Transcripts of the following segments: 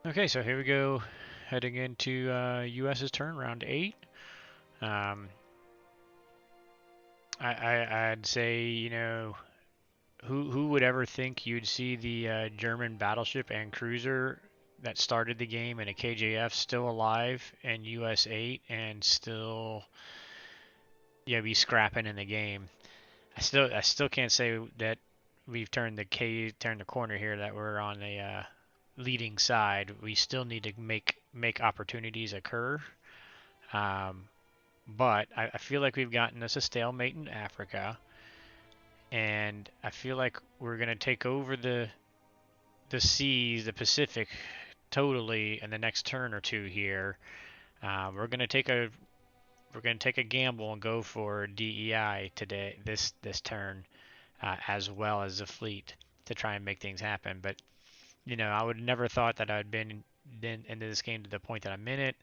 Okay, so here we go, heading into US's turn, round 8. Um, I'd say, who would ever think you'd see the German battleship and cruiser that started the game in a KJF still alive in US 8 and still, yeah, be scrapping in the game. I still can't say that we've turned the corner here, that we're on the leading side. We still need to make opportunities occur. Um, but I feel like we've gotten us a stalemate in Africa, and I feel like we're gonna take over the seas, the Pacific, totally in the next turn or two here. We're gonna take a gamble and go for DEI today, this turn, as well as the fleet, to try and make things happen. But I would never thought that I'd been into this game to the point that I'm in it.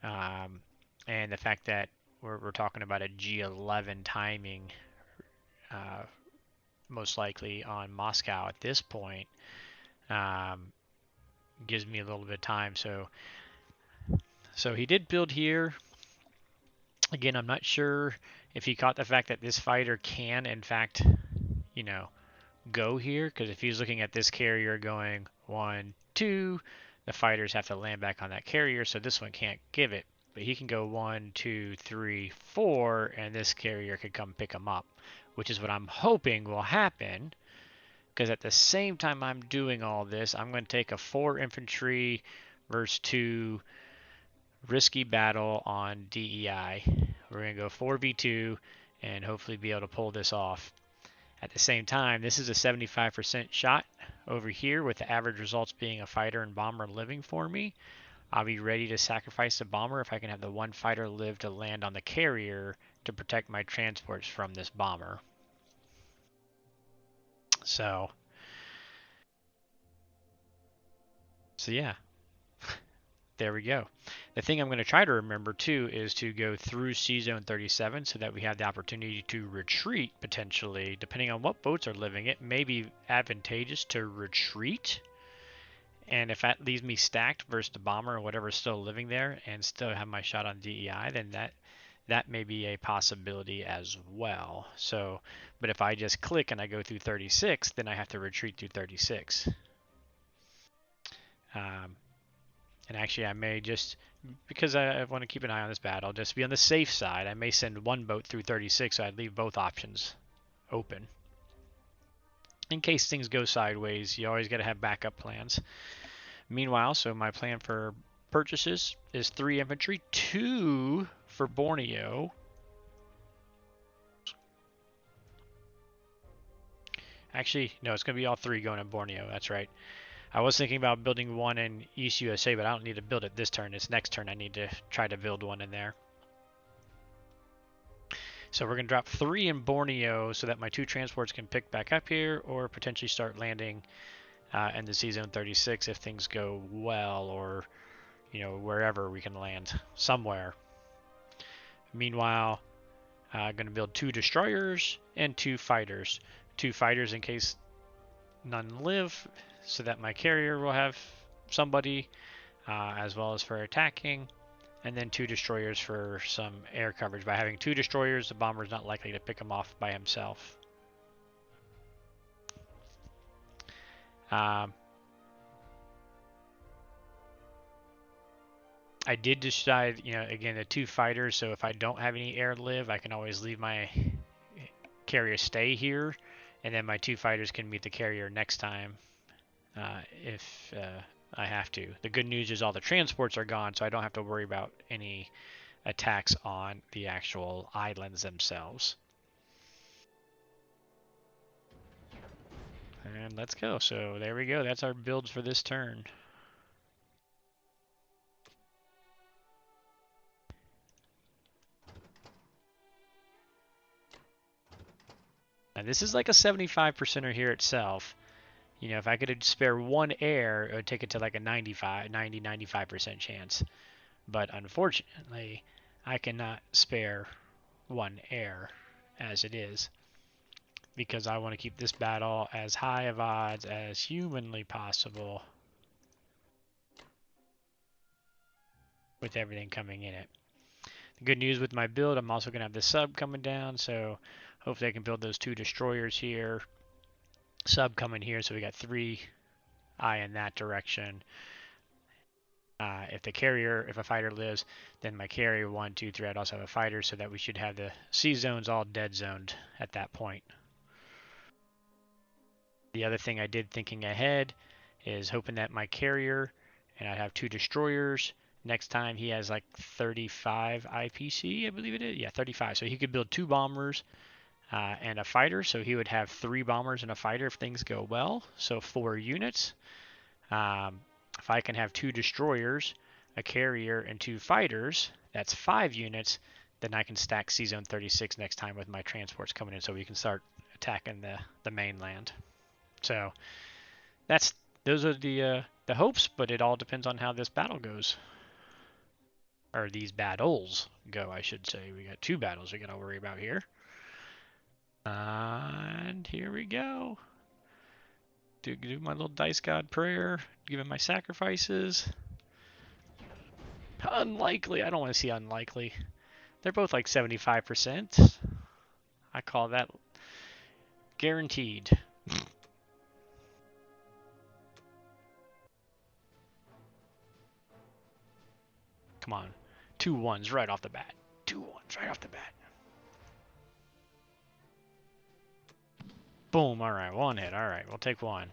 Um, and the fact that we're talking about a G11 timing, uh, most likely on Moscow at this point, um, gives me a little bit of time. So he did build here. Again, I'm not sure if he caught the fact that this fighter can, in fact, you know, go here, because if he's looking at this carrier going 1, 2, the fighters have to land back on that carrier, so this one can't give it. But he can go 1, 2, 3, 4, and this carrier could come pick him up, which is what I'm hoping will happen. Because at the same time I'm doing all this, I'm going to take a 4 infantry versus 2 risky battle on DEI. We're going to go 4v2 and hopefully be able to pull this off. At the same time, this is a 75% shot over here, with the average results being a fighter and bomber living for me. I'll be ready to sacrifice the bomber if I can have the one fighter live to land on the carrier to protect my transports from this bomber. So, so yeah, there we go. The thing I'm going to try to remember too is to go through C Zone 37 so that we have the opportunity to retreat potentially. Depending on what boats are living, it may be advantageous to retreat. And if that leaves me stacked versus the bomber or whatever's still living there and still have my shot on DEI, then that may be a possibility as well. So, but if I just click and I go through 36, then I have to retreat through 36. Um, and actually, I may just, because I want to keep an eye on this battle, just be on the safe side. I may send one boat through 36, so I'd leave both options open. In case things go sideways, you always got to have backup plans. Meanwhile, so my plan for purchases is 3 infantry, 2 for Borneo. Actually, no, it's going to be all 3 going to Borneo. That's right. I was thinking about building one in East USA, but I don't need to build it this turn. It's next turn I need to try to build one in there. So we're going to drop 3 in Borneo so that my 2 transports can pick back up here or potentially start landing in the C Zone 36 if things go well, or wherever we can land somewhere. Meanwhile, I'm going to build 2 destroyers and 2 fighters. 2 fighters in case none live, so that my carrier will have somebody, as well as for attacking. And then 2 destroyers for some air coverage. By having 2 destroyers, the bomber is not likely to pick him off by himself. I did decide, again, the 2 fighters, so if I don't have any air live, I can always leave my carrier stay here, and then my 2 fighters can meet the carrier next time if I have to. The good news is all the transports are gone, so I don't have to worry about any attacks on the actual islands themselves. And let's go. So there we go. That's our builds for this turn. And this is like a 75%er here itself. If I could spare 1 air, it would take it to like a 95% chance. But unfortunately, I cannot spare 1 air as it is, because I want to keep this battle as high of odds as humanly possible. with everything coming in it. The good news with my build, I'm also going to have the sub coming down, so hopefully I can build those 2 destroyers here. Sub coming here, so we got 3 eye in that direction. If a fighter lives, then my carrier 1, 2, 3, I'd also have a fighter, so that we should have the C zones all dead zoned at that point. The other thing I did thinking ahead is hoping that my carrier, and I'd have 2 destroyers. Next time he has like 35 IPC, I believe it is. Yeah, 35. So he could build 2 bombers and a fighter. So he would have 3 bombers and a fighter if things go well. So 4 units. If I can have 2 destroyers, a carrier, and 2 fighters, that's 5 units. Then I can stack C Zone 36 next time with my transports coming in, so we can start attacking the mainland. So those are the hopes, but it all depends on how this battle goes, or these battles go, I should say. We got 2 battles we got to worry about here, and here we go. Do my little dice god prayer, give him my sacrifices. Unlikely. I don't want to see unlikely. They're both like 75%. I call that guaranteed. Come on. 2 1s right off the bat. 2 1s right off the bat. Boom. All right. 1 hit. All right. We'll take 1.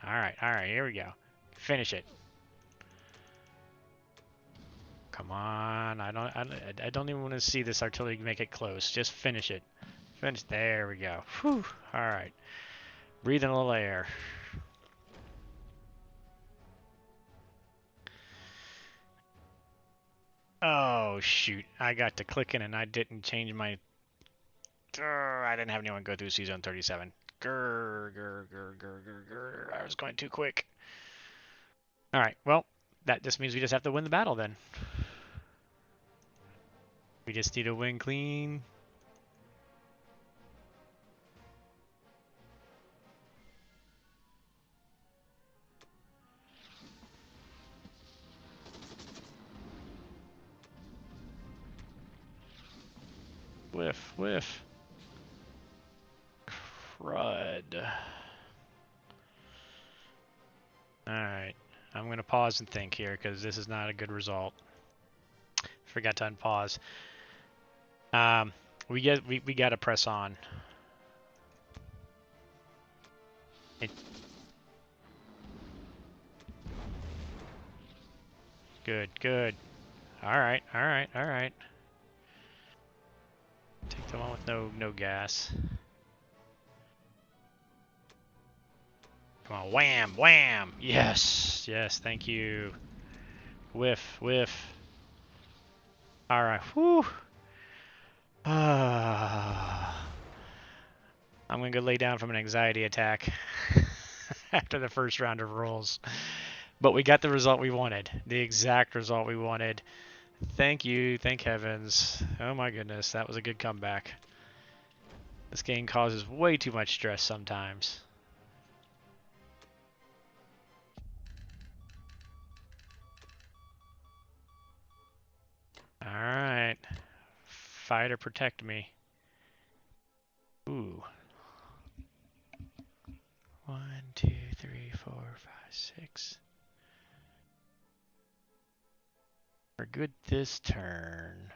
All right. All right. Here we go. Finish it. Come on. I don't even want to see this artillery make it close. Just finish it. Finish. There we go. Whew. All right. Breathe in a little air. Oh, shoot. I got to clicking and I didn't change my... I didn't have anyone go through C Zone 37. Grr. I was going too quick. All right. Well, that just means we just have to win the battle then. We just need to win clean. Whiff. Crud. Alright. I'm going to pause and think here because this is not a good result. Forgot to unpause. We got to press on. Good. Alright. Take the one with no gas. Come on, wham! Yes, thank you. Whiff. Alright, whew. I'm gonna go lay down from an anxiety attack after the first round of rolls. But we got the result we wanted. The exact result we wanted. Thank you, thank heavens. Oh my goodness, that was a good comeback. This game causes way too much stress sometimes. Alright. Fighter, protect me. Ooh. 1, 2, 3, 4, 5, 6. We're good this turn.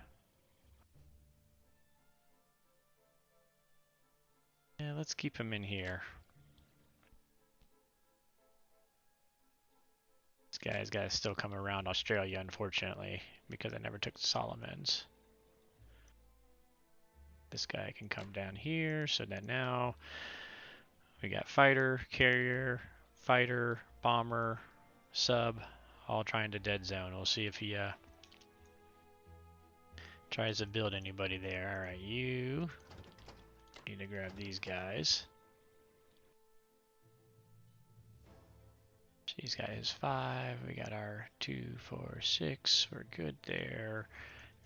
Yeah, let's keep him in here. This guy's got to still come around Australia, unfortunately, because I never took the Solomons. This guy can come down here, so that now we got fighter, carrier, fighter, bomber, sub, all trying to dead zone. We'll see if he tries to build anybody there. All right, you need to grab these guys. These guys 5. We got our 2, 4, 6. We're good there.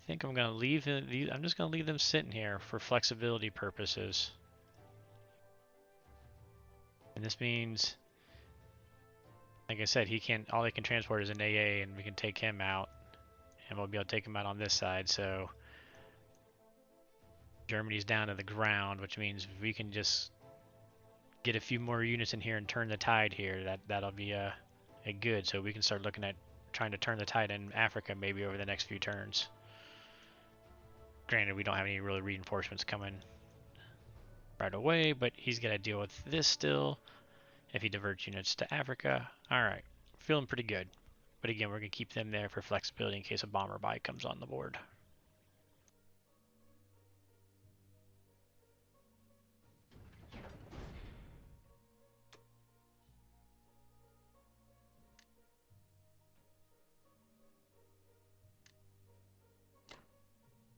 I think I'm gonna leave it. I'm just gonna leave them sitting here for flexibility purposes. And this means, like I said, all he can transport is an AA, and we can take him out and we'll be able to take them out on this side. So Germany's down to the ground, which means if we can just get a few more units in here and turn the tide here, that'll be a good. So we can start looking at trying to turn the tide in Africa maybe over the next few turns. Granted, we don't have any really reinforcements coming right away, but he's got to deal with this still if he diverts units to Africa. All right, feeling pretty good. But again, we're going to keep them there for flexibility in case a bomber buy comes on the board.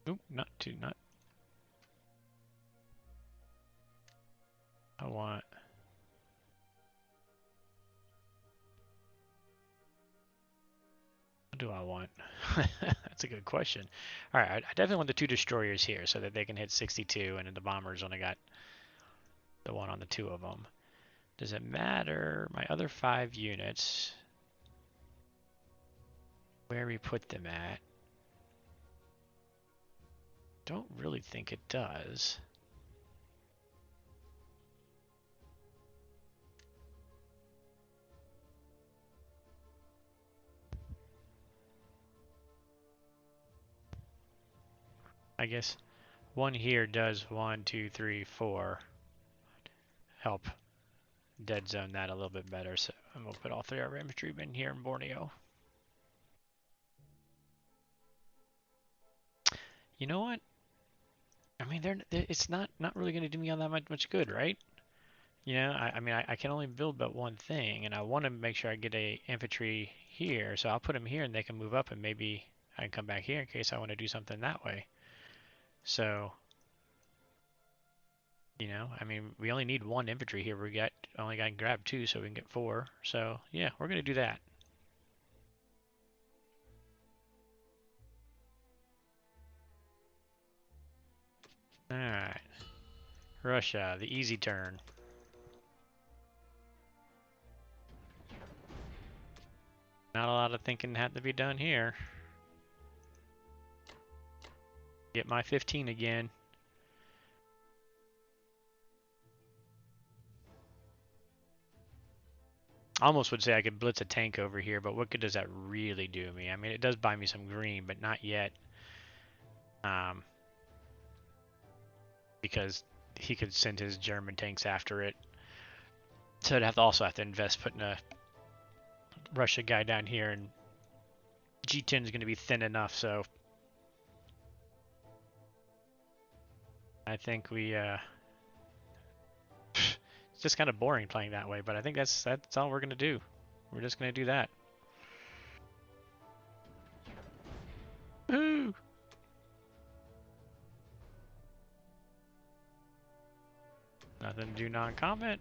Oop, not. I want. What do I want? That's a good question. All right, I definitely want the 2 destroyers here so that they can hit 62, and then the bombers only got the 1 on the 2 of them. Does it matter? My other 5 units, where we put them at? Don't really think it does. I guess 1 here does 1, 2, 3, 4 help dead zone that a little bit better. So we'll put all 3 of our infantrymen here in Borneo. You know what? I mean, it's not really going to do me all that much good, right? You know, I mean, I can only build but one thing, and I want to make sure I get a infantry here, so I'll put them here, and they can move up, and maybe I can come back here in case I want to do something that way. So, you know, I mean, we only need 1 infantry here. We only got to grab 2, so we can get 4. So, yeah, we're going to do that. All right, Russia, the easy turn. Not a lot of thinking had to be done here. Get my 15 again. I almost would say I could blitz a tank over here, but what good does that really do me? I mean, it does buy me some green, but not yet. Because he could send his German tanks after it. So I'd also have to invest putting a Russia guy down here, and G10 is going to be thin enough, so I think we it's just kind of boring playing that way, but I think that's all we're going to do. We're just going to do that. Woohoo! Nothing to do non-combat.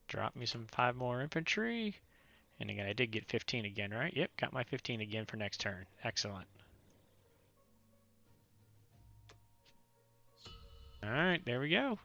Drop me some 5 more infantry. And again, I did get 15 again, right? Yep, got my 15 again for next turn. Excellent. All right, there we go.